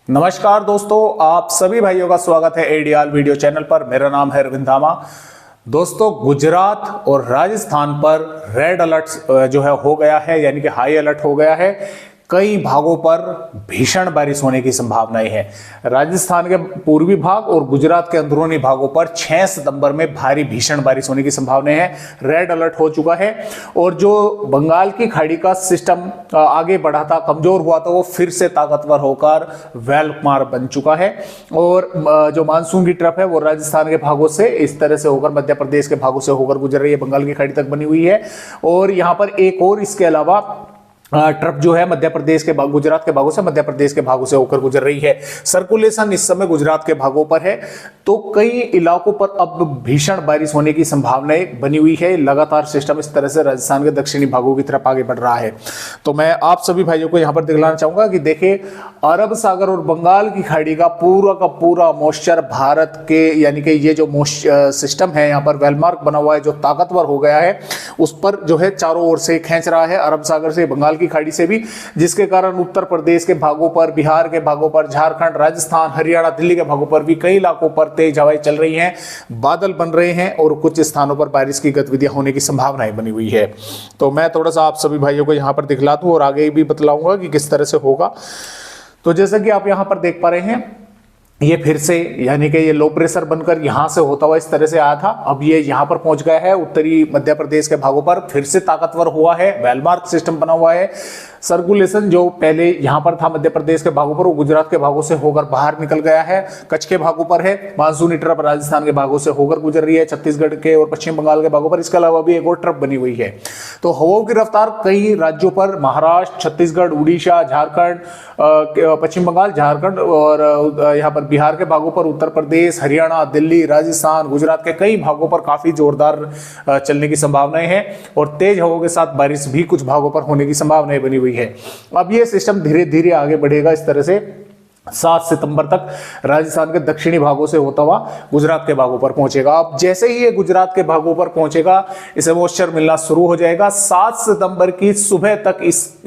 नमस्कार दोस्तों, आप सभी भाइयों का स्वागत है एडीआल वीडियो चैनल पर। मेरा नाम है अरविंद धामा। दोस्तों, गुजरात और राजस्थान पर रेड अलर्ट जो है हो गया है, यानी कि हाई अलर्ट हो गया है। कई भागों पर भीषण बारिश होने की संभावनाएं हैं। राजस्थान के पूर्वी भाग और गुजरात के अंदरूनी भागों पर 6 सितंबर में भारी भीषण बारिश होने की संभावनाएं हैं। रेड अलर्ट हो चुका है और जो बंगाल की खाड़ी का सिस्टम आगे बढ़ा था, कमजोर हुआ था, वो फिर से ताकतवर होकर वेलमार बन चुका है। और जो मानसून की ट्रफ है वो राजस्थान के भागों से इस तरह से होकर मध्य प्रदेश के भागों से होकर गुजर रही है, बंगाल की खाड़ी तक बनी हुई है। और यहां पर एक और इसके अलावा ट्रफ जो है मध्य प्रदेश के भाग, गुजरात के भागों से मध्य प्रदेश के भागों से होकर गुजर रही है। सर्कुलेशन इस समय गुजरात के भागों पर है, तो कई इलाकों पर अब भीषण बारिश होने की संभावनाएं बनी हुई है। लगातार सिस्टम इस तरह से राजस्थान के दक्षिणी भागों की तरफ आगे बढ़ रहा है। तो मैं आप सभी भाइयों को यहां पर दिखलाना चाहूंगा कि देखिए, अरब सागर और बंगाल की खाड़ी का पूरा मॉइस्चर भारत के, यानी कि ये जो सिस्टम है यहाँ पर वेलमार्क बना हुआ है, जो ताकतवर हो गया है, उस पर जो है चारों ओर से खींच रहा है, अरब सागर से, बंगाल की खाड़ी से भी, जिसके कारण उत्तर प्रदेश के भागों पर, बिहार के भागों पर, झारखंड, राजस्थान, हरियाणा, दिल्ली के भागों पर भी कई इलाकों पर तेज हवाएं चल रही हैं, बादल बन रहे हैं और कुछ स्थानों पर बारिश की गतिविधियां होने की संभावनाएं बनी हुई है। तो मैं थोड़ा सा आप सभी भाइयों को यहां पर दिखला दूं और आगे भी बतलाऊंगा कि किस तरह से होगा। तो जैसा कि आप यहां पर देख पा रहे हैं, ये फिर से, यानी कि ये लो प्रेशर बनकर यहां से होता हुआ इस तरह से आया था, अब ये यहां पर पहुंच गया है। उत्तरी मध्य प्रदेश के भागों पर फिर से ताकतवर हुआ है, वेलमार्क सिस्टम बना हुआ है। सर्कुलेशन जो पहले यहां पर था मध्य प्रदेश के भागों पर, वो गुजरात के भागों से होकर बाहर निकल गया है, कच्छ के भागों पर है। मानसूनी ट्रफ राजस्थान के भागों से होकर गुजर रही है, छत्तीसगढ़ के और पश्चिम बंगाल के भागों पर। इसके अलावा भी एक और ट्रफ बनी हुई है। तो हवाओं की रफ्तार कई राज्यों पर, महाराष्ट्र, छत्तीसगढ़, उड़ीसा, झारखंड, पश्चिम बंगाल, झारखंड और यहाँ पर बिहार के भागों पर, उत्तर प्रदेश, हरियाणा, दिल्ली, राजस्थान, गुजरात के कई भागों पर काफी जोरदार चलने की संभावनाएं हैं और तेज हवाओं के साथ बारिश भी कुछ भागों पर होने की संभावनाएं बनी हुई है। अब ये सिस्टम धीरे धीरे आगे बढ़ेगा इस तरह से। 7 सितंबर तक राजस्थान के दक्षिणी भागों से होता हुआ गुजरात के भागों पर पहुंचेगा। अब जैसे ही ये गुजरात के भागों पर पहुंचेगा, इसे मॉइस्चर मिलना शुरू हो जाएगा। 7 सितंबर की सुबह तक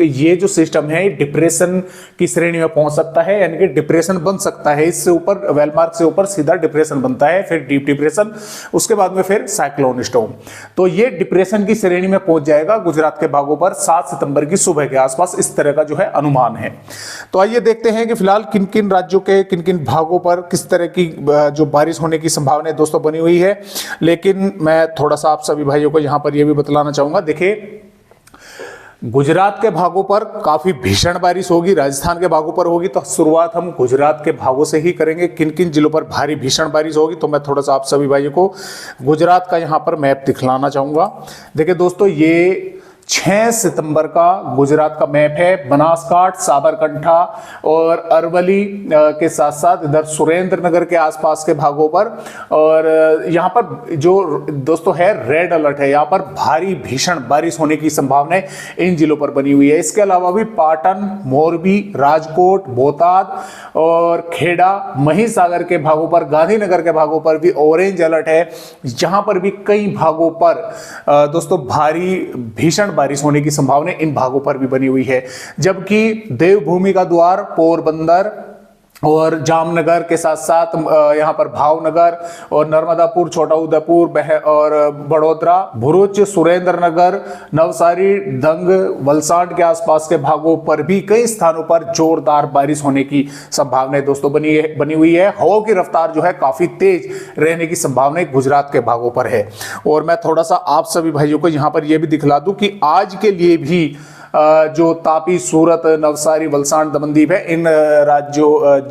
ये जो सिस्टम है डिप्रेशन की श्रेणी में पहुंच सकता है, यानी कि डिप्रेशन बन सकता है। इससे ऊपर, वेलमार्क से ऊपर सीधा डिप्रेशन बनता है, फिर डीप डिप्रेशन, उसके बाद में फिर साइक्लोन स्टॉर्म। तो ये डिप्रेशन की श्रेणी में पहुंच जाएगा गुजरात के भागों पर 7 सितंबर की सुबह के आसपास, इस तरह का जो है अनुमान है। तो आइए देखते हैं कि फिलहाल किन किन राज्यों के किन किन भागों पर किस तरह की जो बारिश होने की संभावना दोस्तों बनी हुई है। लेकिन मैं थोड़ा सा आप सभी भाइयों को यहां पर यह भी बतलाना चाहूंगा। देखिए, गुजरात के भागों पर काफी भीषण बारिश होगी, राजस्थान के भागों पर होगी। तो शुरुआत हम गुजरात के भागों से ही करेंगे, किन किन जिलों पर भारी भीषण बारिश होगी। तो मैं थोड़ा सा आप सभी भाइयों को गुजरात का यहां पर मैप दिखलाना चाहूंगा। देखिए दोस्तों, ये 6 सितंबर का गुजरात का मैप है। बनासकांठ, साबरकांठा और अरवली के साथ साथ इधर सुरेंद्रनगर के आसपास के भागों पर, और यहाँ पर जो दोस्तों है रेड अलर्ट है, यहाँ पर भारी भीषण बारिश होने की संभावना इन जिलों पर बनी हुई है। इसके अलावा भी पाटन, मोरबी, राजकोट, बोटाद और खेड़ा, महिसागर के भागों पर, गांधीनगर के भागों पर भी ऑरेंज अलर्ट है। यहाँ पर भी कई भागों पर दोस्तों भारी भीषण बारिश होने की संभावना इन भागों पर भी बनी हुई है। जबकि देवभूमि का द्वार, पोरबंदर और जामनगर के साथ साथ यहाँ पर भावनगर और नर्मदापुर, छोटा उदयपुर और बड़ोदरा, भरूच, सुरेंद्रनगर, नवसारी, दंग, वलसाड के आसपास के भागों पर भी कई स्थानों पर जोरदार बारिश होने की संभावना दोस्तों बनी हुई है। हवाओं की रफ्तार जो है काफी तेज रहने की संभावना गुजरात के भागों पर है। और मैं थोड़ा सा आप सभी भाइयों को यहाँ पर यह भी दिखला दूं कि आज के लिए भी जो तापी, सूरत, नवसारी, वलसाड, दमनदीप है, इन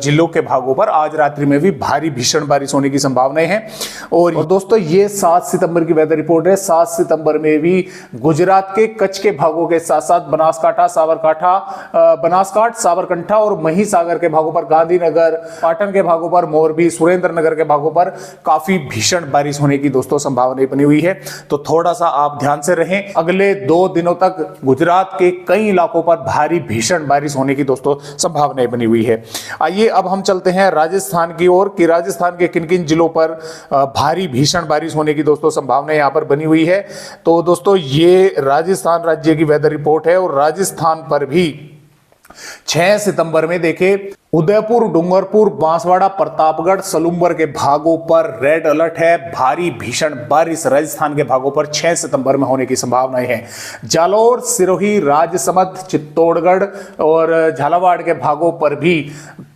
जिलों के भागों पर आज रात्रि में भी भारी भीषण बारिश होने की संभावनाएं हैं। और दोस्तों, ये 7 सितंबर की वेदर रिपोर्ट है। 7 सितंबर में भी गुजरात के कच्छ के भागों के साथ साथ बनासकांठ, साबरकांठा और महिसागर के भागों पर, गांधीनगर, पाटन के भागों पर, मोरबी, सुरेंद्रनगर के भागों पर काफी भीषण बारिश होने की दोस्तों संभावना बनी हुई है। तो थोड़ा सा आप ध्यान से रहें। अगले 2 दिनों तक गुजरात के कई इलाकों पर भारी भीषण बारिश होने की दोस्तों संभावनाएं बनी हुई है। आइए अब हम चलते हैं राजस्थान की ओर कि राजस्थान के किन किन जिलों पर भारी भीषण बारिश होने की दोस्तों संभावना यहां पर बनी हुई है। तो दोस्तों, ये राजस्थान राज्य की वेदर रिपोर्ट है और राजस्थान पर भी 6 सितंबर में देखिए उदयपुर, डूंगरपुर, बांसवाड़ा, प्रतापगढ़, सलूम्बर के भागों पर रेड अलर्ट है। भारी भीषण बारिश राजस्थान के भागों पर 6 सितंबर में होने की संभावनाएं हैं। जालौर, सिरोही, राजसमंद, चित्तौड़गढ़ और झालावाड़ के भागों पर भी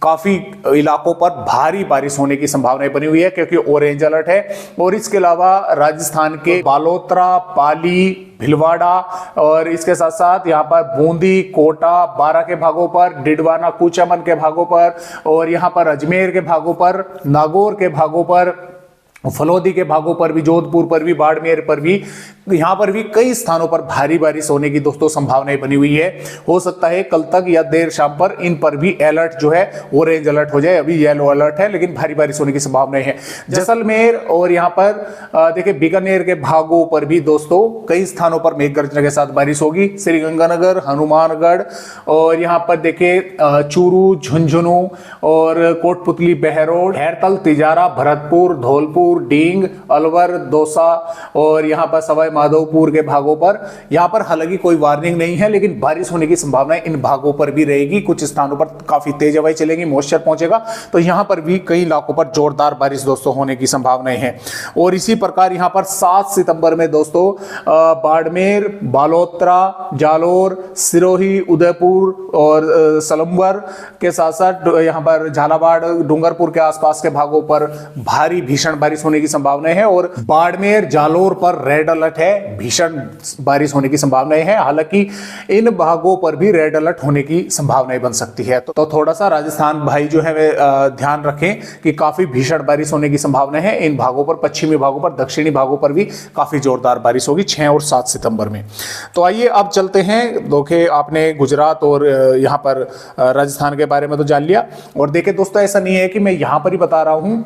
काफी इलाकों पर भारी बारिश होने की संभावनाएं बनी हुई है, क्योंकि ऑरेंज अलर्ट है। और इसके अलावा राजस्थान के बालोतरा, पाली, भिलवाड़ा और इसके साथ साथ यहाँ पर बूंदी, कोटा, बारा के भागों पर, डिडवाना, कुचामन के भागों पर और यहाँ पर अजमेर के भागों पर, नागौर के भागों पर, फलोदी के भागों पर भी, जोधपुर पर भी, बाड़मेर पर भी, यहां पर भी कई स्थानों पर भारी बारिश होने की दोस्तों संभावनाएं बनी हुई है। हो सकता है कल तक या देर शाम पर इन पर भी अलर्ट जो है ऑरेंज अलर्ट हो जाए। अभी येलो अलर्ट है, लेकिन भारी बारिश होने की संभावनाएं है। जैसलमेर और यहां पर देखिए बीकानेर के भागों पर भी दोस्तों कई स्थानों पर मेघ गर्जना के साथ बारिश होगी। श्रीगंगानगर, हनुमानगढ़ और यहां पर देखिए चूरू, झुंझुनू और कोटपुतली, बहरोड, हैरतल, तिजारा, भरतपुर, धौलपुर, डींग, अलवर, दौसा और यहां पर सवाई माधोपुर के भागों पर, यहां पर हालांकि कोई वार्निंग नहीं है, लेकिन बारिश होने की संभावना इन भागों पर भी रहेगी। कुछ स्थानों पर काफी तेज हवाएं चलेंगी, मॉइस्चर पहुंचेगा, तो यहां पर भी कई इलाकों पर जोरदार बारिश दोस्तों होने की संभावनाएं हैं। और इसी प्रकार यहां पर 7 सितंबर में दोस्तों बाड़मेर, बालोतरा, जालौर, सिरोही, उदयपुर और सलूम्बर के साथ साथ यहां पर झालावाड़, डूंगरपुर के आसपास के भागों पर भारी भीषण बारिश होने की संभावनाएं है। और बाड़मेर, जालौर पर रेड अलर्ट है, भीषण बारिश होने की संभावनाएं है। हालांकि इन भागों पर भी रेड अलर्ट होने की संभावनाएं बन सकती है। तो थोड़ा सा राजस्थान भाई जो है वे ध्यान रखें कि काफी भीषण बारिश होने की संभावना है इन भागों पर, पश्चिमी भागों पर, दक्षिणी भागों पर भी काफी जोरदार बारिश होगी 6 और 7 सितंबर में। तो आइए अब चलते हैं। देखिए आपने गुजरात और यहाँ पर राजस्थान के बारे में तो जान लिया। और देखिए दोस्तों ऐसा नहीं है कि मैं यहाँ पर ही बता रहा हूं,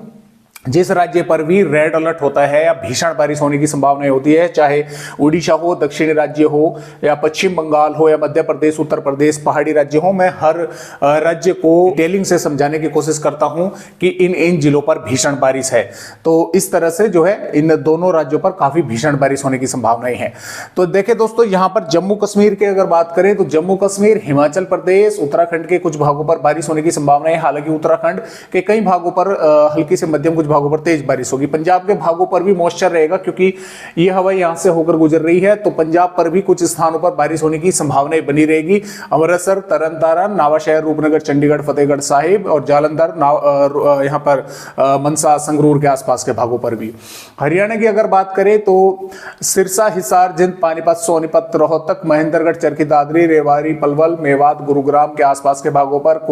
जिस राज्य पर भी रेड अलर्ट होता है या भीषण बारिश होने की संभावना होती है, चाहे उड़ीसा हो, दक्षिणी राज्य हो या पश्चिम बंगाल हो या मध्य प्रदेश, उत्तर प्रदेश, पहाड़ी राज्य हो, मैं हर राज्य को डिटेलिंग से समझाने की कोशिश करता हूं कि इन जिलों पर भीषण बारिश है। तो इस तरह से जो है इन दोनों राज्यों पर काफी भीषण बारिश होने की संभावनाएं हैं। तो देखिए दोस्तों यहां पर जम्मू कश्मीर की अगर बात करें तो जम्मू कश्मीर, हिमाचल प्रदेश, उत्तराखंड के कुछ भागों पर बारिश होने की संभावना है। हालांकि उत्तराखंड के कई भागों पर हल्की से मध्यम, कुछ भागों पर तेज बारिश होगी। पंजाब के भागों पर भी मॉइस्चर रहेगा, क्योंकि ये हवा यहां से होकर गुजर रही है, तो पंजाब पर भी कुछ स्थानों पर बारिश होने की संभावनाएं बनी रहेगी। अमृतसर, तरनतारन, नावाशहर, रूपनगर, चंडीगढ़, फतेहगढ़ साहिब और जालंधर, यहां पर मनसा, संगरूर के आसपास के भागों पर भी। हरियाणा की अगर बात करें तो सिरसा, हिसार, जिंद, पानीपत, सोनीपत, रोहतक, महेंद्रगढ़, चरखी दादरी, रेवाड़ी, पलवल, मेवात, गुरुग्राम के आसपास के भागों पर,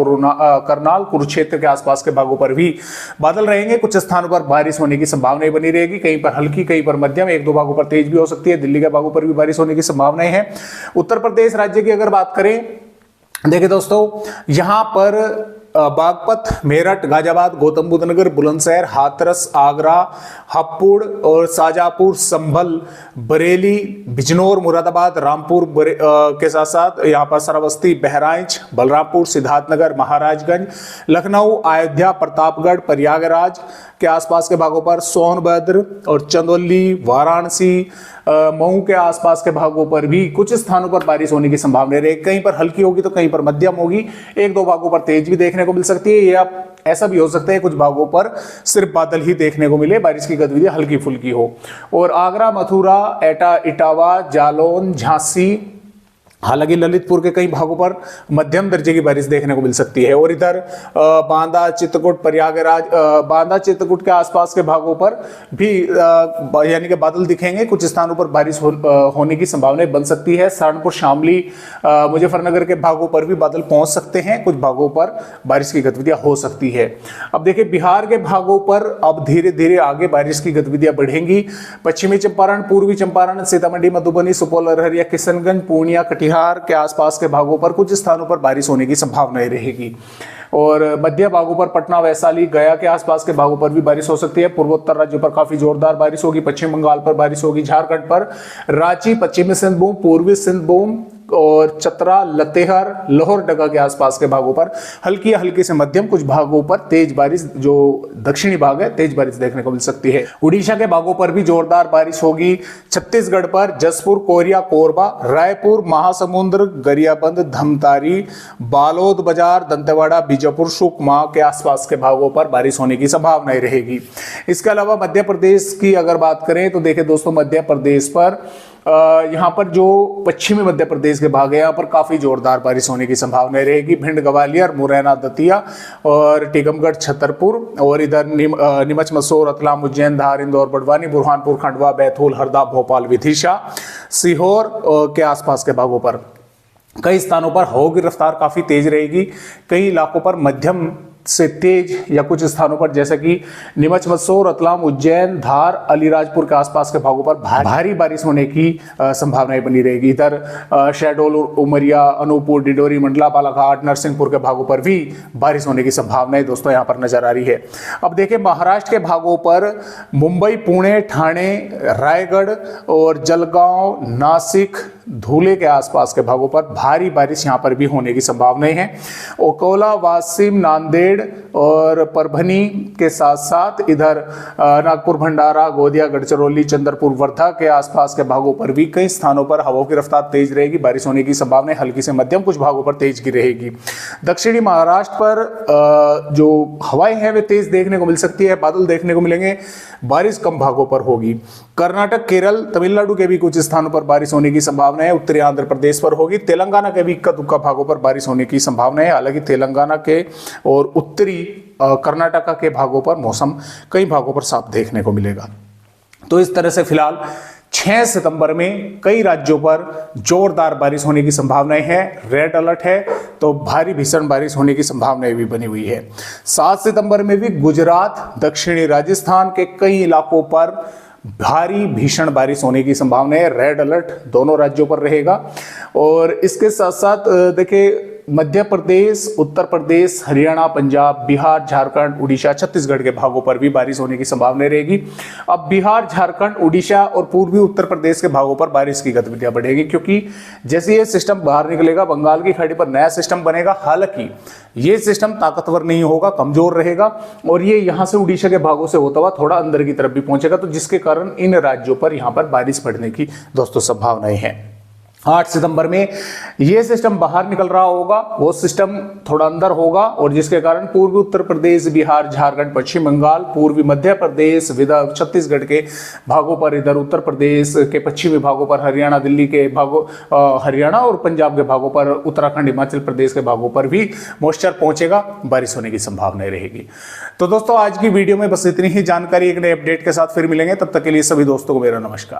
करनाल, कुरुक्षेत्र के आसपास के भागों पर भी बादल रहेंगे। कुछ स्थानों पर बारिश होने की संभावनाएं बनी रहेगी, कहीं पर हल्की, कहीं पर मध्यम, 1-2 भागों पर तेज भी हो सकती है। दिल्ली के भागों पर भी बारिश होने की संभावनाएं हैं। उत्तर प्रदेश राज्य की अगर बात करें, देखिए दोस्तों यहां पर बागपत, मेरठ, गाजियाबाद, गौतम बुद्ध नगर, बुलंदशहर, हाथरस, आगरा, हापुड़ और शाजापुर, संभल, बरेली, बिजनौर, मुरादाबाद, रामपुर के साथ साथ यहाँ पर श्रावस्ती, बहराइच, बलरामपुर, सिद्धार्थनगर, महाराजगंज, लखनऊ, अयोध्या, प्रतापगढ़, प्रयागराज के आसपास के भागों पर, सोनभद्र और चंदौली, वाराणसी, मऊ के आसपास के भागों पर भी कुछ स्थानों पर बारिश होने की संभावना है। कहीं पर हल्की होगी तो कहीं पर मध्यम होगी, 1-2 भागों पर तेज भी देखने को मिल सकती है, या ऐसा भी हो सकता है कुछ भागों पर सिर्फ बादल ही देखने को मिले, बारिश की गतिविधि हल्की फुल्की हो। और आगरा, मथुरा, एटा, इटावा, जालौन, झांसी, हालांकि ललितपुर के कई भागों पर मध्यम दर्जे की बारिश देखने को मिल सकती है। और इधर बांदा, चित्रकूट, प्रयागराज, बांदा, चित्रकूट के आसपास के भागों पर भी यानी कि बादल दिखेंगे, कुछ स्थानों पर बारिश होने की संभावनाएं बन सकती है। सहारनपुर, शामली, मुजफ्फरनगर के भागों पर भी बादल पहुंच सकते हैं, कुछ भागों पर बारिश की गतिविधियां हो सकती है। अब देखिए बिहार के भागों पर अब धीरे धीरे आगे बारिश की गतिविधियां बढ़ेंगी। पश्चिमी चंपारण, पूर्वी चंपारण, सीतामढ़ी, मधुबनी, सुपौल, अररिया, किशनगंज, पूर्णिया, कटिहार के आसपास के भागों पर कुछ स्थानों पर बारिश होने की संभावनाएं रहेगी। और मध्य भागों पर पटना, वैशाली, गया के आसपास के भागों पर भी बारिश हो सकती है। पूर्वोत्तर राज्यों पर काफी जोरदार बारिश होगी। पश्चिम बंगाल पर बारिश होगी। झारखंड पर रांची, पश्चिमी सिंहभूम, पूर्वी सिंहभूम, और चतरा, लतेहर, लोहरदगा के आसपास के भागों पर हल्की से मध्यम, कुछ भागों पर तेज बारिश, जो दक्षिणी भाग है तेज बारिश देखने को मिल सकती है। उड़ीसा के भागों पर भी जोरदार बारिश होगी। छत्तीसगढ़ पर जसपुर, कोरिया, कोरबा, रायपुर, महासमुंद, गरियाबंद, धमतारी, बालोद बाजार, दंतेवाड़ा, बीजापुर, सुकमा के आसपास के भागों पर बारिश होने की संभावना रहेगी। इसके अलावा मध्य प्रदेश की अगर बात करें तो देखिए दोस्तों, मध्य प्रदेश पर यहाँ पर जो पश्चिमी मध्य प्रदेश के भाग है, यहाँ पर काफी जोरदार बारिश होने की संभावना रहेगी। भिंड, ग्वालियर, मुरैना, दतिया और टीकमगढ़, छतरपुर और इधर नीमच, मसूर, रतलाम, उज्जैन, धार, इंदौर, बड़वानी, बुरहानपुर, खंडवा, बैतूल, हरदा, भोपाल, विदिशा, सीहोर के आसपास के भागों पर कई स्थानों पर हवा की रफ्तार काफी तेज रहेगी। कई इलाकों पर मध्यम से तेज या कुछ स्थानों पर जैसे कि नीमच, मसूर, रतलाम, उज्जैन, धार, अलीराजपुर के आसपास के भागों पर भारी बारिश होने की संभावनाएं बनी रहेगी। इधर शहडोल, उमरिया, अनूपपुर, डिंडोरी, मंडला, बालाघाट, नरसिंहपुर के भागों पर भी बारिश होने की संभावनाएं दोस्तों यहां पर नजर आ रही है। अब देखिए महाराष्ट्र के भागों पर मुंबई, पुणे, ठाणे, रायगढ़ और जलगांव, नासिक, धुले के आसपास के भागों पर भारी बारिश यहां पर भी होने की संभावनाएं हैं। अकोला, वाशिम, नांदेड़ और परभनी के साथ साथ इधर नागपुर, भंडारा, गोंदिया, गढ़चिरौली, चंद्रपुर, वर्धा के आसपास के भागों पर भी कई स्थानों पर हवाओं की रफ्तार तेज रहेगी। बारिश होने की संभावना हल्की से मध्यम, कुछ भागों पर तेज की रहेगी। दक्षिणी महाराष्ट्र पर जो हवाएं हैं वे तेज देखने को मिल सकती है, बादल देखने को मिलेंगे, बारिश कम भागों पर होगी। कर्नाटक, केरल, तमिलनाडु के भी कुछ स्थानों पर बारिश होने की संभावना है। उत्तरी आंध्र प्रदेश पर होगी। तेलंगाना के भी इक्का दुक्का भागों पर बारिश होने की संभावना है। हालांकि तेलंगाना के और उत्तरी कर्नाटका के भागों पर मौसम कई भागों पर साफ देखने को मिलेगा। तो इस तरह से फिलहाल 6 सितंबर में कई राज्यों पर जोरदार बारिश होने की संभावनाएं हैं। रेड अलर्ट है, तो भारी भीषण बारिश होने की संभावनाएं भी बनी हुई है। 7 सितंबर में भी गुजरात, दक्षिणी राजस्थान के कई इलाकों पर भारी भीषण बारिश होने की संभावना है। रेड अलर्ट दोनों राज्यों पर रहेगा। और इसके साथ साथ देखिए मध्य प्रदेश, उत्तर प्रदेश, हरियाणा, पंजाब, बिहार, झारखंड, उड़ीसा, छत्तीसगढ़ के भागों पर भी बारिश होने की संभावना रहेगी। अब बिहार, झारखंड, उड़ीसा और पूर्वी उत्तर प्रदेश के भागों पर बारिश की गतिविधियां बढ़ेगी, क्योंकि जैसे ये सिस्टम बाहर निकलेगा, बंगाल की खाड़ी पर नया सिस्टम बनेगा। हालांकि ये सिस्टम ताकतवर नहीं होगा, कमजोर रहेगा और ये यहां से उड़ीसा के भागों से होता हुआ थोड़ा अंदर की तरफ भी पहुंचेगा, तो जिसके कारण इन राज्यों पर यहां पर बारिश पड़ने की दोस्तों संभावनाएं हैं। 8 सितंबर में यह सिस्टम बाहर निकल रहा होगा, वो सिस्टम थोड़ा अंदर होगा और जिसके कारण पूर्वी उत्तर प्रदेश, बिहार, झारखंड, पश्चिम बंगाल, पूर्वी मध्य प्रदेश, विदर्भ, छत्तीसगढ़ के भागों पर, इधर उत्तर प्रदेश के पश्चिमी भागों पर, हरियाणा, दिल्ली के भागों, हरियाणा और पंजाब के भागों पर, उत्तराखंड, हिमाचल प्रदेश के भागों पर भी मॉइस्चर पहुंचेगा, बारिश होने की संभावना रहेगी। तो दोस्तों आज की वीडियो में बस इतनी ही जानकारी। एक नए अपडेट के साथ फिर मिलेंगे, तब तक के लिए सभी दोस्तों को मेरा नमस्कार।